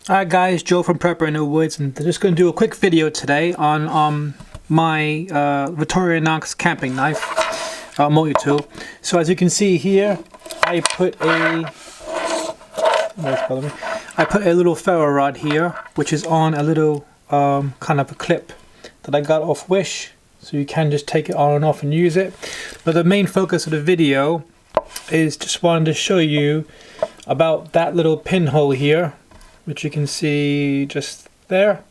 Alright guys, Joe from Prepper in the Woods, and I'm just going to do a quick video today on my Victorinox camping knife, multi-tool. So as you can see here, I put a little ferro rod here, which is on a little kind of a clip that I got off Wish, so you can just take it on and off and use it. But the main focus of the video is just wanted to show you about that little pinhole here, which you can see just there.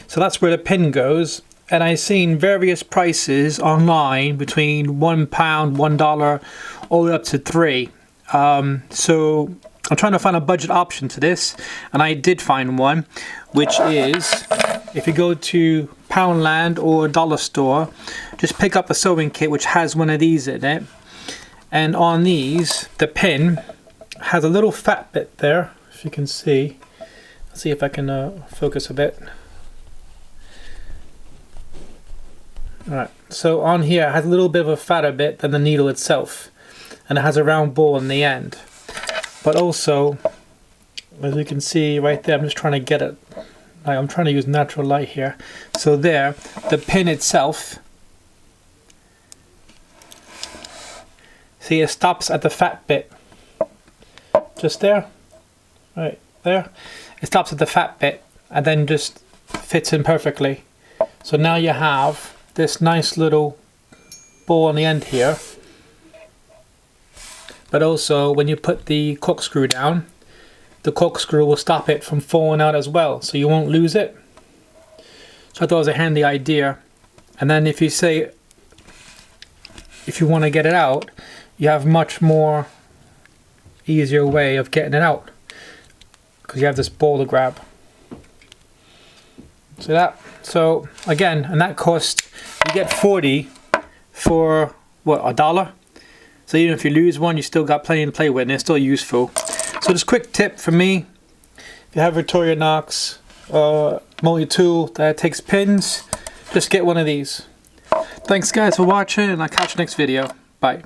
So that's where the pin goes, and I've seen various prices online between £1, $1, all the way up to $3. So I'm trying to find a budget option to this, and I did find one, which is, if you go to Poundland or Dollar Store, just pick up a sewing kit which has one of these in it, and on these the pin has a little fat bit there, if you can see. Let's see if I can focus a bit. Alright, so on here it has a little bit of a fatter bit than the needle itself, and it has a round ball in the end. But also, as you can see right there, I'm just trying to get it, like I'm trying to use natural light here. So there, the pin itself, see, it stops at the fat bit, just there, right there. It stops at the fat bit and then just fits in perfectly. So now you have this nice little ball on the end here, but also when you put the corkscrew down, the corkscrew will stop it from falling out as well, so you won't lose it. So I thought it was a handy idea. And then if you want to get it out, you have much more easier way of getting it out, because you have this ball to grab. See that? So again, and that cost, you get 40 for what, $1? So even if you lose one, you still got plenty to play with, and it's still useful. So just quick tip for me: if you have Victorinox multi-tool that takes pins, just get one of these. Thanks guys for watching, and I'll catch you next video. Bye.